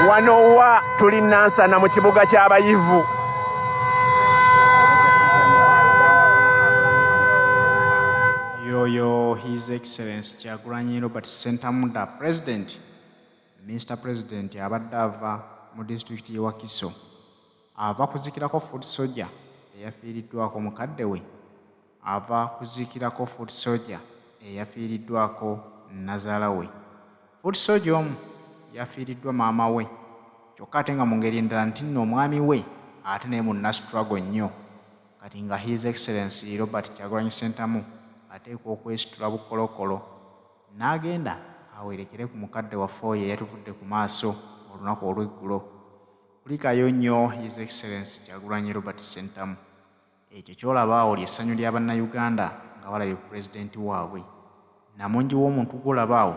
Wano wa tuli Nansana mu kibuga ky'abayivu. Yoyo His Excellency Kyagulanyi Robert Sentamuda President, Mr. President abadde ava mu district y'e Wakiso. Ava kuzikirako foot soldier eyafiiriddwako mukadde we. Ava kuzikirako foot soldier eyafiiriddwako nazaala we. Foot soldier omu yafiiriddwa maama we. Kyokka ate nga mu ngeri endala nti nno omwami we ate naye munna struggle nnyo. Kati nga His Excellency Robert Kyagulanyi Sentamu ateekwa okwesitula bukolokolo n'agenda awerekere ku mukadde waffe oyo eyatuvudde ku maaso olunaku olw'eggulo. Kulikayo nnyo His Excellency Kyagulanyi Robert Sentamu. Ekyo ky'olaba awo ly'essanyu lya bannayuganda nga balabye ku pulezidenti waabwe. Namungi w'omuntu gw'olaba awo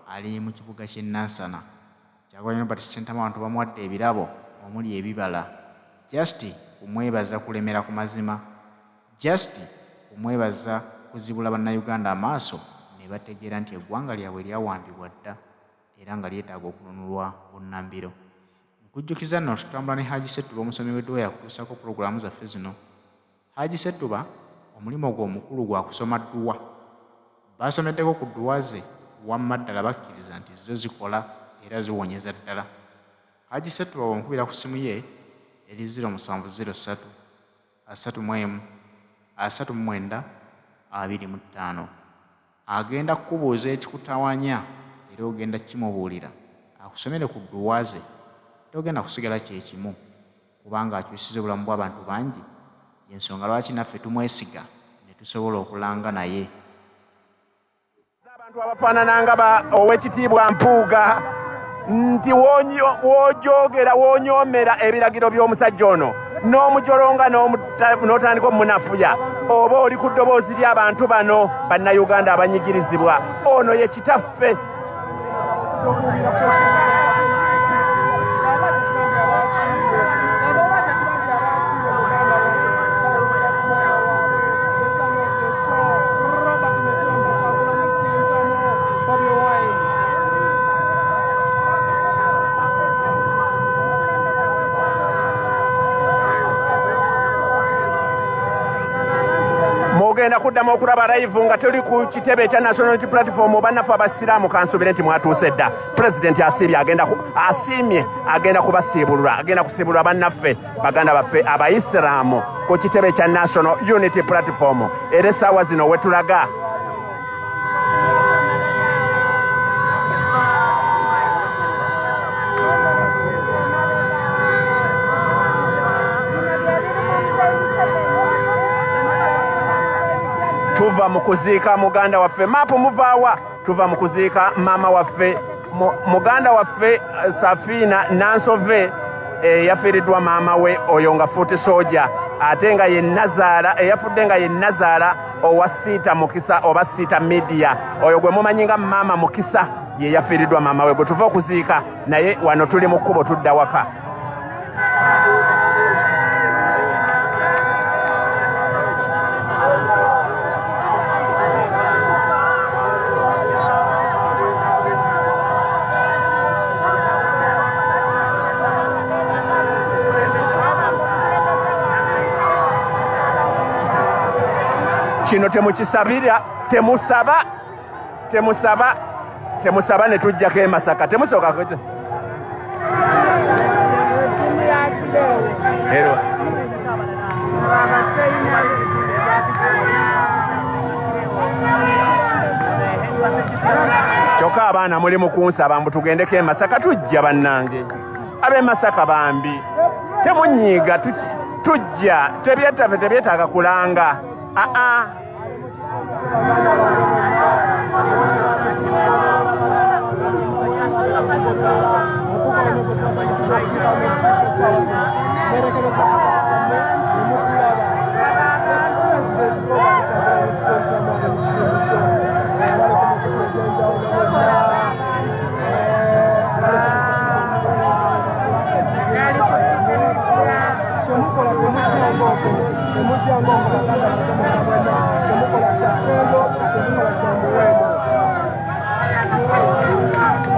ali mu kibuga ky'e Nansana. Kyagulanyi Robert Sentamu abantu bamuwadde ebirabo omuli ebibala. Just kumwebaza kulemera ku mazima. Just kumwebaza kuzibula bannayuganda amaaso ne bategeera nti eggwanga lyabwe lyawambibwa dda era nga lyetaaga okununulwa bunnambiro. Nkujjukiza nno tutambula ne Haji Settuba omusomi w'eddowa yakutuusako pulogulaamu zaffe zino. Haji Settuba omulimu gwe omukulu gwa kusoma dduwa. Baasomeddeko ku dduwa ze wamma ddala bakkiriza nti zo zikola era ziwonyeza ddala. Haji Settuba bw'onkubira ku ssimu ye eri 0703 31 39 25. Agenda kukubuuza ekikutawanya era ogenda kimubuulira akusomere ku dduwa ze. Togenda kusigala kyekimu kubanga akyusiza obulamu bw'abantu bangi. Y'ensonga lwaki naffe tumwesiga ne tusobola okulanga naye. Abantu abafaanana nga Oweekitiibwa Mpuuga nti w'ojogera w'onyoomera ebiragiro by'omusajja ono n'omujolonga n'otandika omunafuya oba oli ku ddoboozi ly'abantu bano bannayuganda abanyigirizibwa. Ono ye kitaffe. Mugenda kuddamu okulaba live nga tuli ku kitebe ekya National Unity Platform bannaffe abasiraamu kansubire nti mwatuuse dda. Pulezidenti asiimye agenda kubasiibulula, agenda kusiibulula bannaffe baganda baffe abayisiraamu ku kitebe ekya National Unity Platform. Era essaawa zino we tulaga tuva mu kuziika muganda waffe. Maapu muvaawa? Tuva mu kuziika maama waffe muganda waffe Safina Nansove yafiiriddwa maama we oyo nga foot soldier ate nga ye Nazaala eyafudde nga ye Nazaala owa Siita Mukisa oba Siita Media. Oyo gwe mumanyi nga maama Mukisa ye yafiiriddwa maama we gwe tuva okuziika naye wano tuli mu kkubo tudda waka. Kino temukisabira, temusaba ne tujjako e Masaka. Temusooka kwete. Kyokka abaana muli mu kunsaba mbu tugendeko e Masaka tujja bannange. Ab'e Masaka bambi. Temunyiiga tujja. Tebyetaaga kulanga.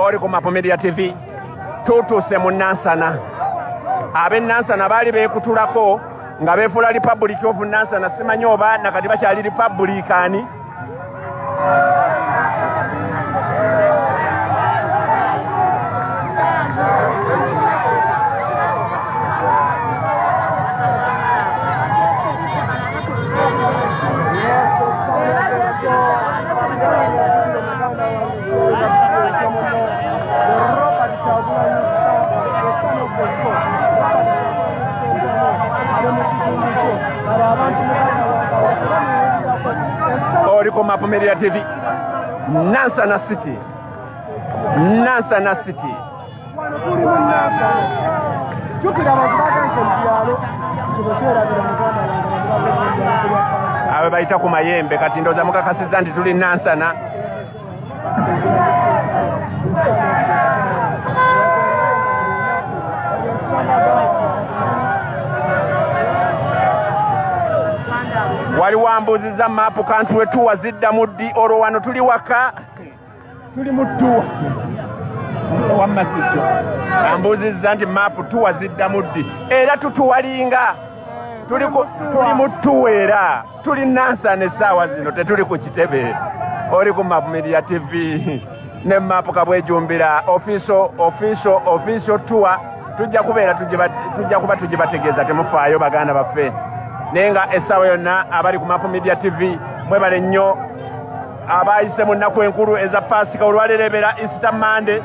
Ori ku Mapu Media TV tutuuse mu Nansana. Ab'e Nansana baali beekutulako nga beefuula Republic of Nansana, simanyi oba nakati bakyali Republican. Oliko Map Media TV, Nansana City, Nansana City. Awe bayita ku mayembe kati ndoza mukakasiza nti tuli Nansana. Waliwo mbuzi za Map Country Tour zidda muddi olwo wano tuli waka tuli mu tour wamma sijjo ambuzi za nti Map Tour zidda muddi era tutuwalinga tuli mu tour era tuli Nansana essaawa zino tetuli ku kitebe. Oli ku Map Media TV ne Map Kabwejumbira official tour tujja kuba tugibategeeza temufaayo baganda baffe. Nenga essaawa yonna abali ku Map Media TV mwebale nnyo abayise mu nnaku enkulu eza Pasika olwaleero ebeera Easter Monday.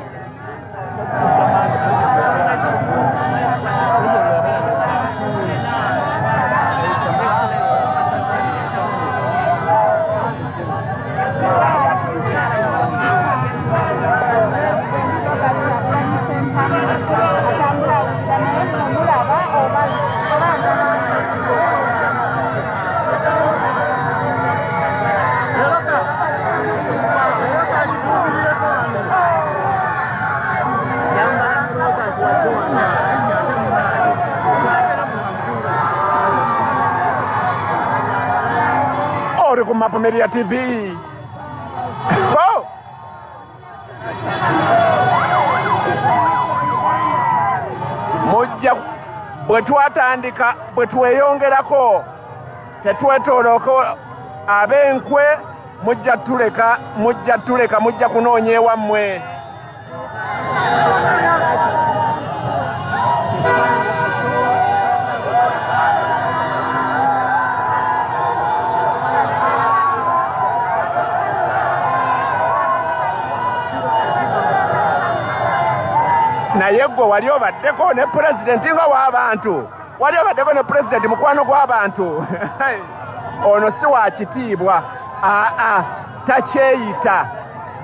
Ku Map Media TV. Oh! Mujja bwe twatandika bwe tweyongerako tetwetooloko ab'enkwe mujja tuleka mujja kunoonya ewammwe. Naye gwe wali obaddeko ne pulezidenti nga w'abantu, wali obaddeko ne pulezidenti mukwano gw'abantu. Ono si wa kitiibwa, takyeyita,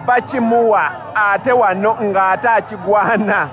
bakimuwa ate wano ng'ate akigwana.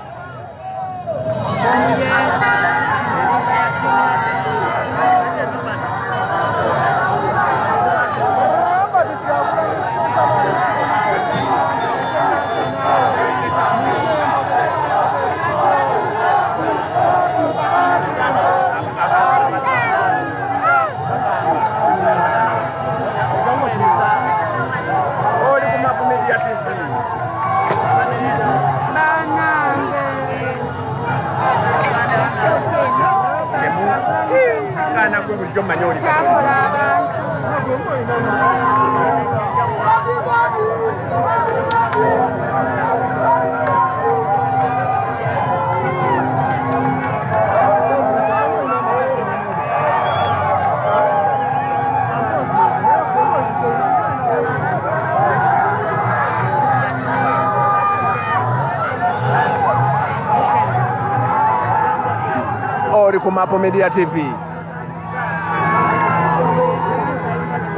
Oli ku Map Media TV.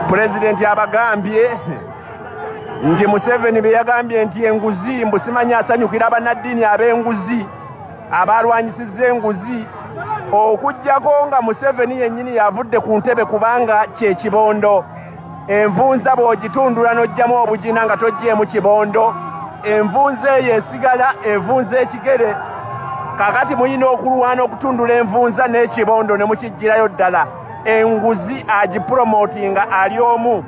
President abagambye nti Museveni bye yagambye nti enguzi mbusimanya asanyukira abannaddiini ab'enguzi abalwanyisizza enguzi okujjako nga Museveni yennyini yavudde ku ntebe kubanga kye kibondo. Envunza bw'ogitundula n'ojjamu obugina nga toggyeemu kibondo, envunza eyo esigala envunza ekigere. Kakati muyina okulwana okutundula envunza n'ekibondo ne mukijjirayo ddala. Enguzi agipromotinga ali omu,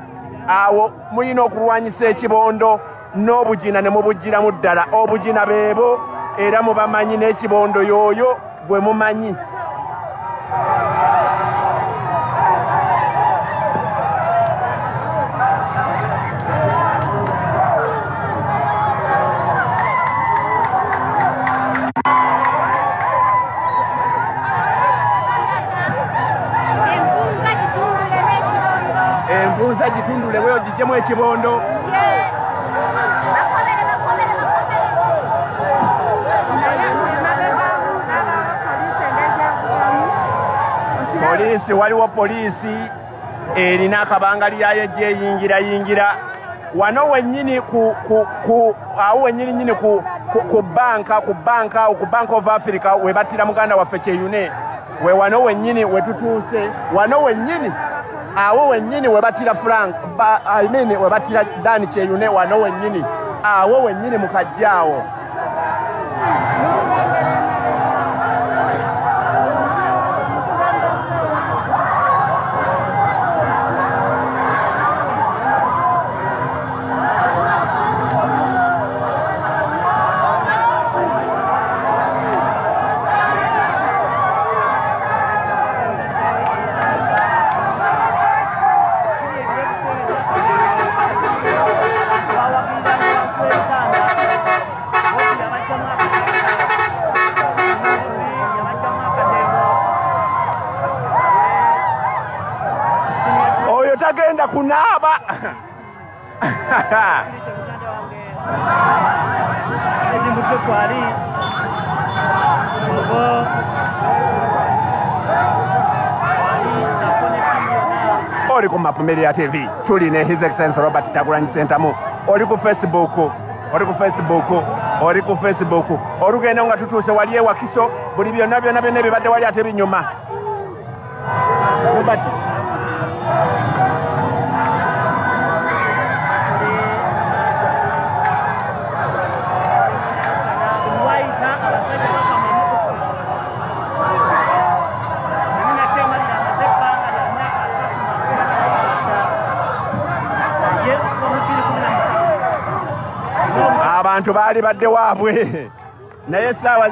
awo muyina okulwanyisa ekibondo n'obugina ne mubugiramu ddala. Obugina beebo era mubamanyi n'ekibondo yoyo gwe mumanyi. Empunza gitundule bwe ogijjemu ekibondo. Poliisi, waliwo poliisi erina akabangali yayo gyeyingira wano wennyini awo wennyini nyini ku Bank of Africa we battira muganda waffe Kyeyune we wano wennyini we tutuuse wano wennyini awo wennyini we battira Frank we battira Dani Kyeyune wano wennyini awo wennyini mukajjaawo. Tagenda kunaaba. Oli ku Mapumeria TV tuli ne His Excellency Robert Kyagulanyi Ssentamu. Oli ku Facebook olugenda nga tutuuse wali ewakiso buli byonna bibadde wali ate binyuma. Robert abantu baali badde waabwe naye saawa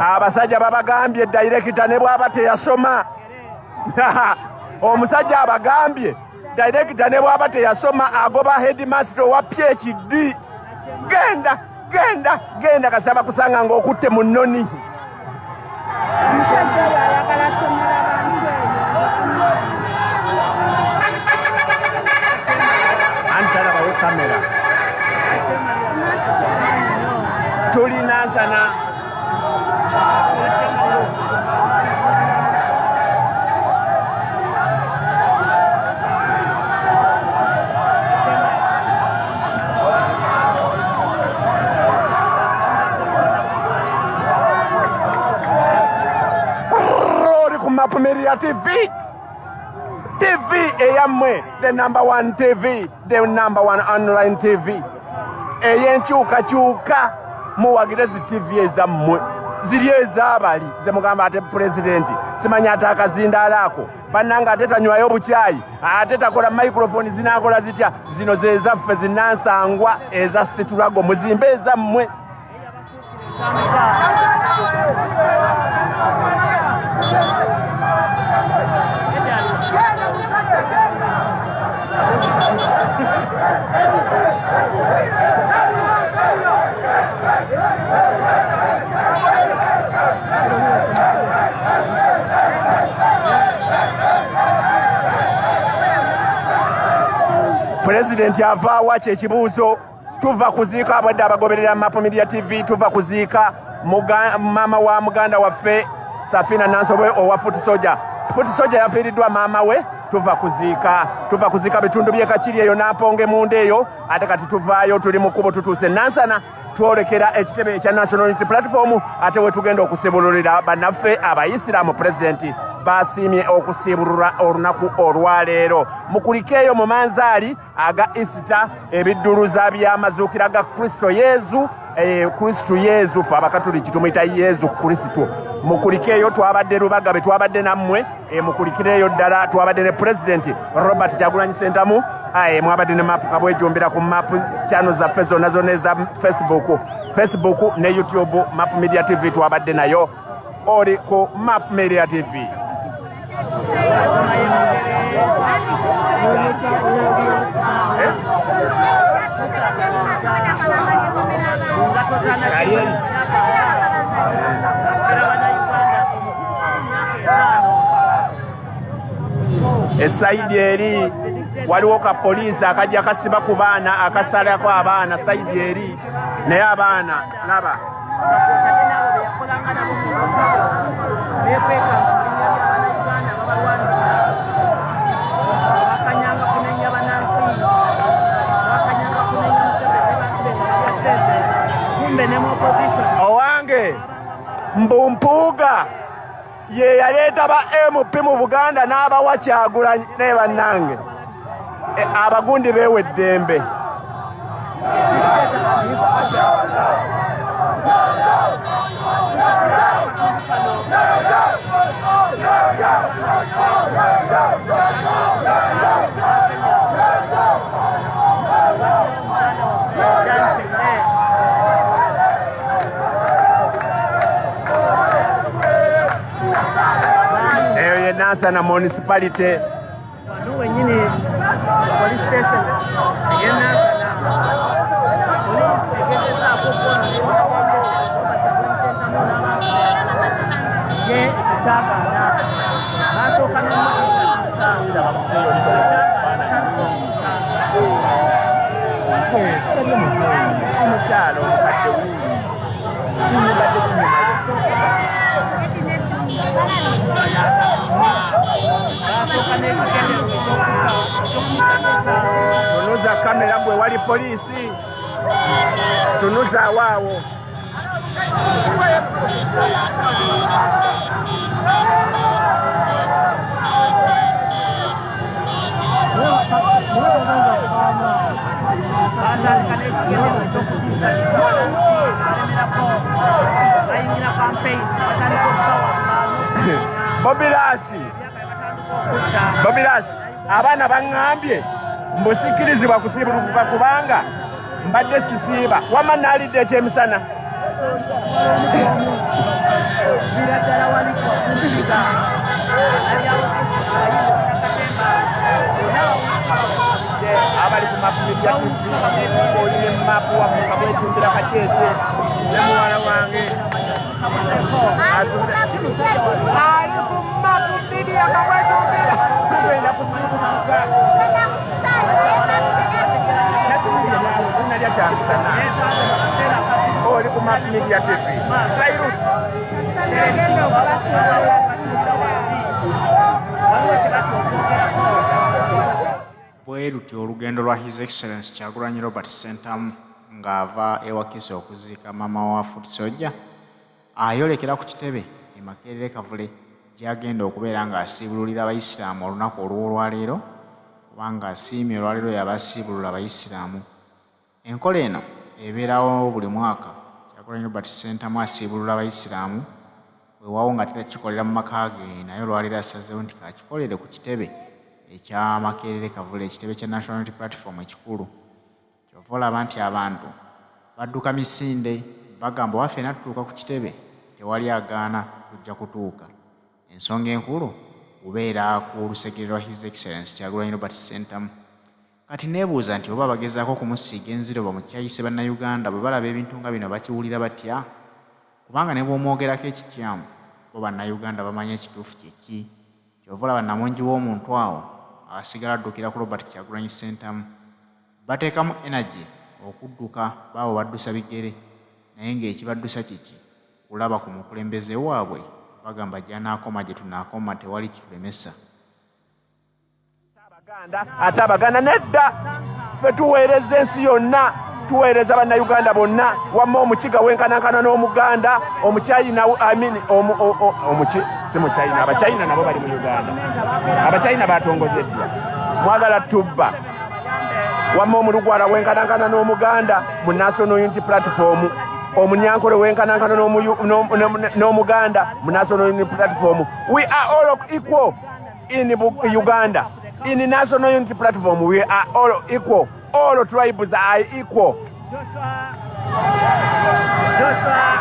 abasajja babagambye dayirekita ne bw'aba teyasoma. Omusajja abagambye dayirekita ne bw'aba teyasoma agoba headmaster owa PhD. Genda kasaba kusanga ng'okutte mu nnoni. Antala bawe kamera. Tuli Nansana. Mapumeria TV eyammwe, the number one TV, the number one online TV. Eyenkyukakyuka muwagire zi TV ezammwe ziri ez'abali ze mugamba ate pulezidenti simanya ate akazindaala ako bannanga ate tanywayo obukyayi ate takola microphone zinakola zitya zino ze zaffe zinansangwa eza situlago muzimbe ezammwe. President avaawa kyekibuuzo tuva kuziika abadde abagoberera Mapumeria TV tuva kuziika mama wa muganda waffe Safina Nansobwe owa Foot Soldier yafiiriddwa maama we tuva kuziika bitundu bye Kakiri eyo Namponge Munda eyo ate kati tuvaayo tuli mu kkubo tutuuse Nansana twolekera ekitebe ekya National Unity Platform ate we tugenda okusibululira bannaffe abayisiraamu Pulezidenti basiimye okusibulula olunaku olwaleero mukulikeeyo mu manzaali aga Easter ebidduluza by'amazuukira ga Kristo Yezu Kristu Yezu fe abakatoliki tumuyita Yezu Kristu mukulikeeyo twabadde Lubagabe twabadde nammwe mukulikireeyo ddala twabadde ne President Robert Kyagulanyi Ssentamu mwabadde ne Map Kabwejombera ku Map channel zaffe zonna eza Facebook ne YouTube Map Media TV twabadde nayo oli ku Map Media TV. Esaidi eri waliwo ka poliisi akajja kasiba ku baana akasalako abaana saidi eri naye abaana laba owange Mpuuga ye yaleeta ba MP mu Buganda n'abawa Kyagulanyi ne bannange abagundi beewe eddembe. Nansana municipality police station tunuza kamera gwe wali polisi tunuza waawo Bobi abaana baŋŋambye mbusikirizibwa kusiibulukuka kubanga mbadde sisiiba wamma naalidde ekyemisana abali ku Map Media TV oline mapu wamuka bwejumbira kakyekye ne muwala wange ali ku Map Media kabwejumbira tugenda kusiibulukuka nalya kyamisana oli ku Map Media TV Sairut bweruti olugendo lwa His Excellency Kyagulanyi Robert Ssentamu ng'ava ewakisa okuziika maama wa Foot Soldier ayolekera ku kitebe e Makerere Kavule gy'agenda okubeera ng'asiibululira Abayisiraamu olunaku olw'olwaleero kubanga asiimye olwaleero yabasiibulula Abayisiraamu. Enkola eno ebeerawo buli mwaka Kyagulanyi Robert Ssentamu asiibulula Abayisiraamu weewaawo nga terakikolera mu maka ge naye olwaleero asazeewo nti kakikolere ku kitebe ekya Makerere Kavule ekitebe kya National Unity Platform ekikulu. Kyova olaba nti abantu badduka misinde bagamba waffe natutuuka ku kitebe tewali agaana tujja kutuuka. Ensonga enkulu kubeera ku lusekere lwa His Excellency Kyagulanyi Robert Ssentamu. Kati neebuuza nti oba bagezaako okumusiiga enziro bamukyayise bannayuganda bwe balaba ebintu nga bino bakiwulira batya? Kubanga ne bw'omwogerako ekikyamu bo bannayuganda bamanyi ekituufu kyeki. Kyova olaba namungi w'omuntu awo asigala addukira ku Robert Kyagulanyi Ssentamu. Bateekamu energy okudduka baabo baddusa bigere naye ng'ekibaddusa kiki kulaba ku mukulembeze waabwe bagamba gy'anaakoma gye tunaakoma tewali kitulemesa. Ate Abaganda nedda ffe tuweereza ensi yonna tuweereza bannayuganda bonna wamma omukiga wenkanankana n'omuganda omuchayina si muchayina abachayina nabo bali mu Uganda abachayina batongozeddwa mwagala tubba wamma omulugwala wenkanankana n'omuganda mu National Unity Platform, omunyankole wenkanankana n'omuganda mu National Unity Platform. We are all equal in Uganda. In National Unity Platform, we are all equal. All tribes are equal. Joshua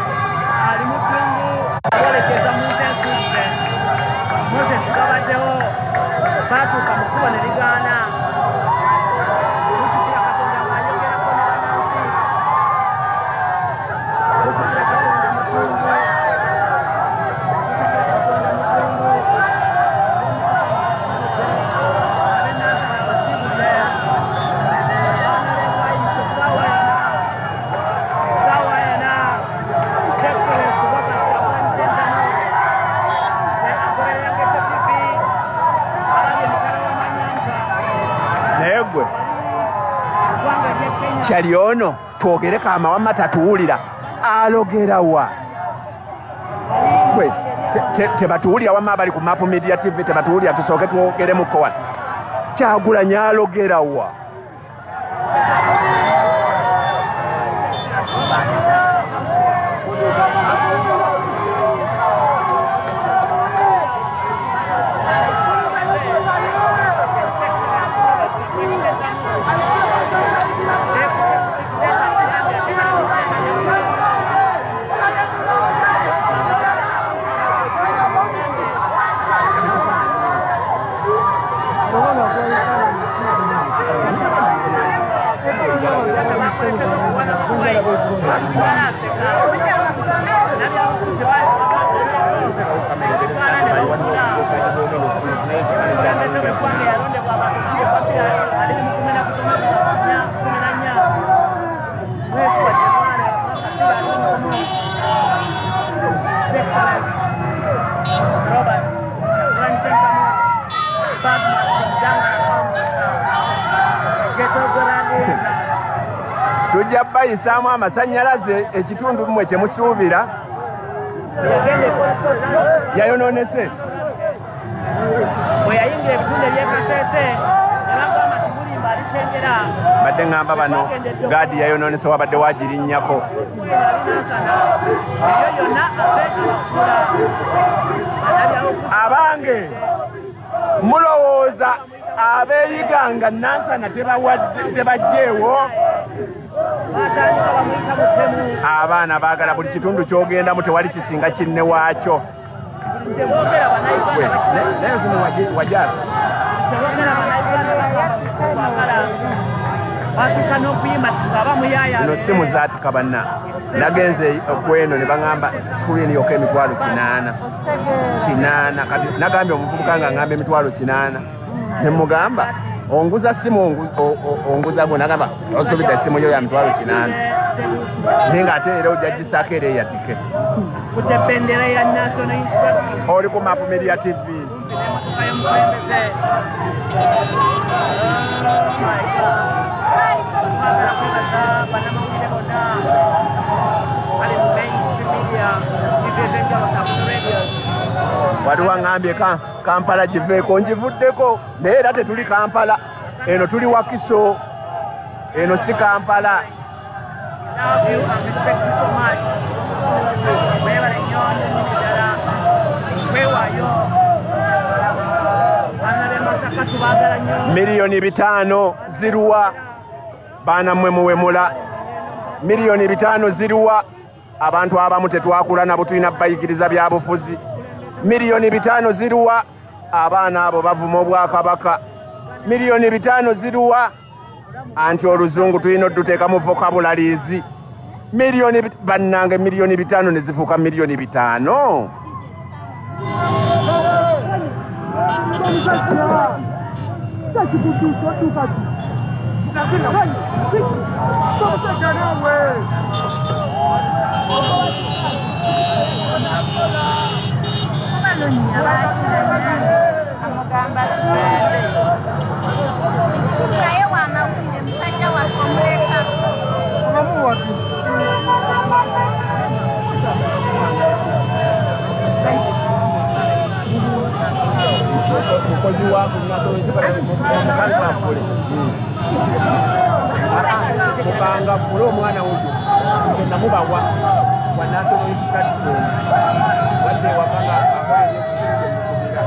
ali mukungu akolekeza muntensuse Moses kabaddewo baatuuka mu kkubo ne ligaana Lusikira Katonda ng'ayogerako ne bannansi Lusikira Katonda mukungu Kyali ono twogereko amawa tatuwulira alogerawa gwe tebatuwulira wamma abali ku Map Media TV tebatuwulira tusooke twogeremuko wano Kyagulanyi alogerawa tujja bayisaamu amasanyalaze ekitundu mmwe kye musuubira yayonoonese bwe yayingira ebitundu ebyekasese nabanga amatibulimba alikyengera badde ngamba bano gaadi yayonoonese wabadde wagirinnyako eyo yonna abange mulowooza abeeyiganga Nansana tebajjeewo abaana baagala buli kitundu kyogendamu tewali kisinga kinne waakyo naye zino wajaza zino simu zaatika banna nagenze okweno ne baŋŋamba sikuliini yokka emitwalo 8 kati nagambye omuvubuka nga ŋŋamba emitwalo 8 ne mugamba onguza simu onguza gwe nagamba osobidde esimu yo ya mitwalo 8 naye ng'ate era ojja gisaako era eyatike oli ku Map Media TV wali waŋŋambye Kampala giveeko ngivuddeko naye era tetuli Kampala eno tuli Wakiso eno si Kampala miliyoni 5 ziruwa baana mmwe muwemula miliyoni 5 ziruwa abantu abamu tetwakula nabo tulina bayigiriza bya bufuzi miliyoni 5 ziruwa abaana abo bavuma obwakabaka miliyoni 5 ziruwa anti oluzungu tulina oduteeka mu vocabularies miliyoni bannange miliyoni 5 ne zifuuka miliyoni 5 mukozi wako mukanga kule omwana wujo ngenda mubawa wa national youth platform wadde wakanga akola ebyokusobera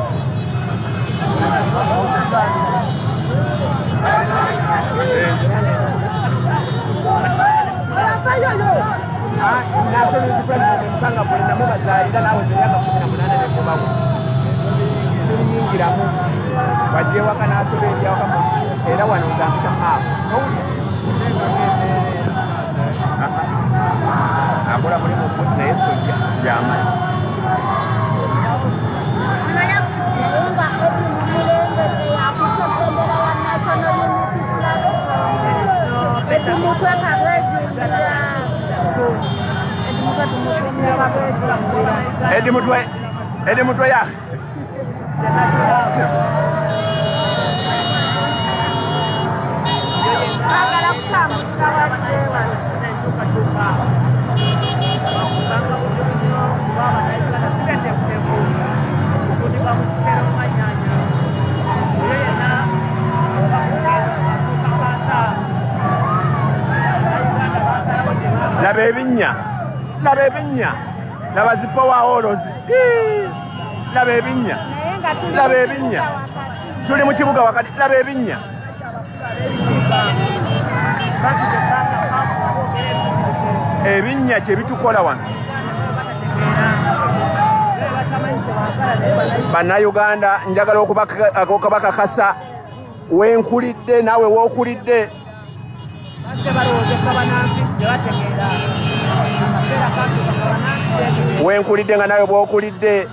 national youth platform mukanga kule namubazaalira naawe emyaka 18 negobawo tuliyingiramu wajje waka nasobera ebyawaka era wano nzambika maafu akola mulimu omuti naye sojja gy'amanyi Edi mutwe ya laba ebinnya laba zipowa holozi laba ebinnya tuli mu kibuga wakati laba ebinnya ebinnya kye bitukola wano bannayuganda njagala okubakakasa wenkulidde naawe wookulidde wenkulidde nga nawe bwokulidde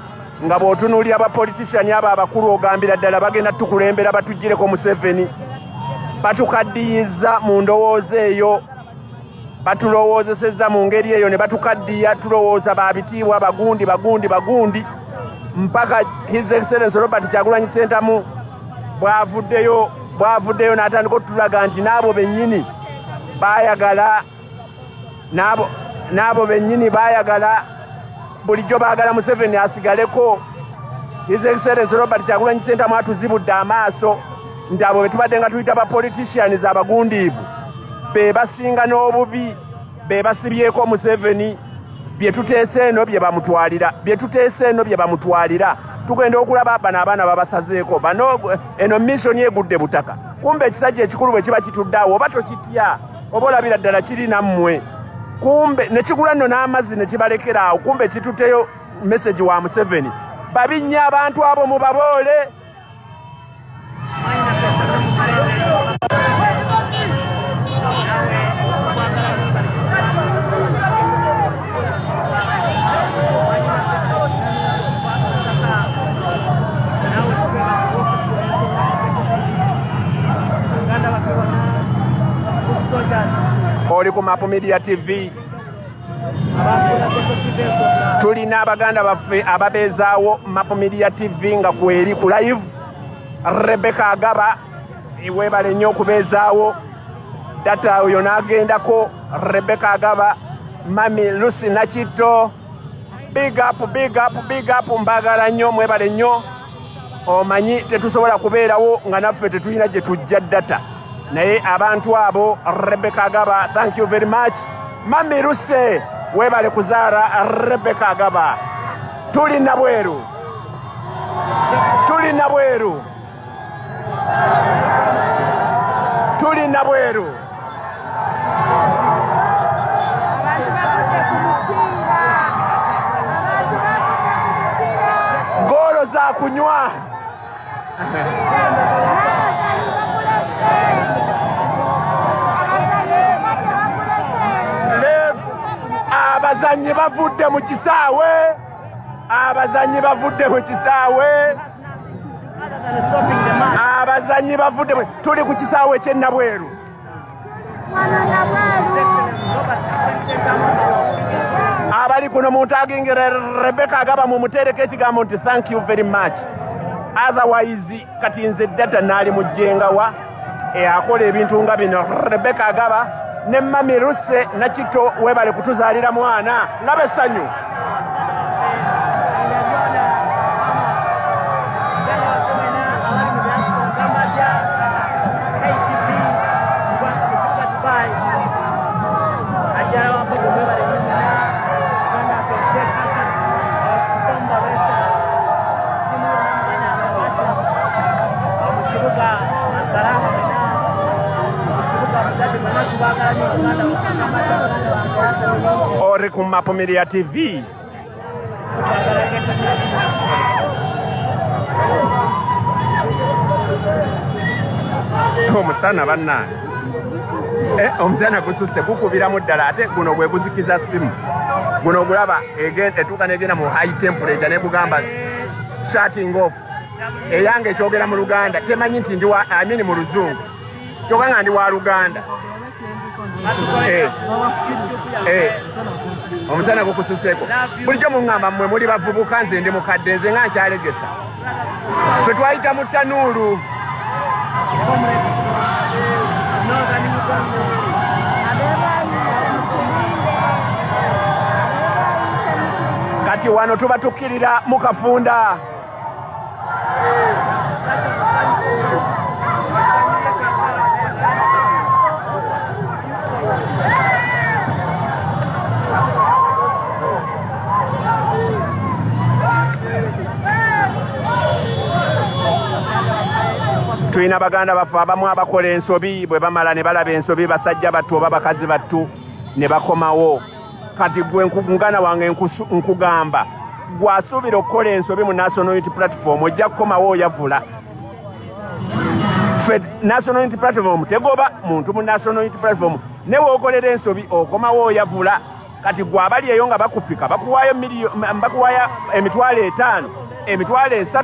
nga bw'otunuulira abapoliticiani abo abakulu ogambira ddala bagenda tukulembera batugireko Museveni batukaddiyiza mu ndowooza eyo batulowoozesezza mu ngeri eyo ne batukaddiya tulowooza babitiibwa bagundi mpaka His Excellency Robert Kyagulanyi Ssentamu bwavuddeyo n'atandika otulaga nti n'abo bennyini baayagala n'abo bennyini baayagala bulijjo baagala Museveni asigaleko. His Excellency Robert Kyagulanyi Ssentamu atuzibudde amaaso nti abo be tubadde nga tuyita bapoliticians abagundiivu be basinga n'obubi be basibyeko Museveni bye tuteese eno bye bamutwalira tugenda okulaba bano abaana babasazeeko bano eno mission egudde butaka kumbe ekisajja ekikulu bwe kiba kitudde oba tokitya oba olabira ddala kiri nammwe kumbe ne kigula nno n'amazzi ne kibalekera awo kumbe kituteyo message wa Museveni babinnya abantu abo mubaboole oli ku Mapu Media TV tulina abaganda baffe ababeezaawo Mapu Media TV nga kweri ku live Rebecca Agaba weebale nnyo okubeezaawo data oyo n'agendako Rebecca Agaba Mami Lucy Nakitto big up mbagala nnyo mwebale nnyo omanyi tetusobola kubeerawo nga naffe tetulina gye tujja data naye abantu abo Rebecca Agaba thank you very much Mami Lucy weebale kuzaara Rebecca Agaba tulina bweru golo za kunywa abazanyi bavudde mu kisaawe tuli ku kisaawe ky'ennabweru abali kuno muntagingira Rebecca Agaba mu mutereko ekigambo nti thank you very much otherwise kati nze data naali mujjengawa akola ebintu nga bino Rebecca Agaba ne Mami Lucy Nakitto weebale kutuzaalira mwana laba essanyu ku Mapu Media TV. Omusana bannange. Omusana gususe gukubiramu ddala ate guno gwe guzikiza simu. Guno gulaba etuuka negenda mu high temperature ne gugamba shutting off. Eyange ekyogera mu Luganda temanyi nti ndi mu Luzungu. Kyokka nga ndi wa Luganda. Omusana gukususeeko. Bulijjo muŋŋamba mmwe muli bavubuka nze ndi mukadde nze nga nkyalegesa. Twe twayita mu ttanuulu. Kati wano tuba tukkirira mu kafunda. Tuyina baganda baffe abamu abakola ensobi bwe bamala ne balaba ensobi basajja battu oba bakazi battu ne bakomawo. Kati gwe muganda wange nkugamba gwasuubira okukola ensobi mu National Unity Platform ojja kukomawo oyavula. National Unity Platform tegoba muntu mu National Unity Platform ne wookolera ensobi okomawo oyavula. Kati gwe abali eyo nga bakupika bakuwaayo emitwalo 5 emitwalo 3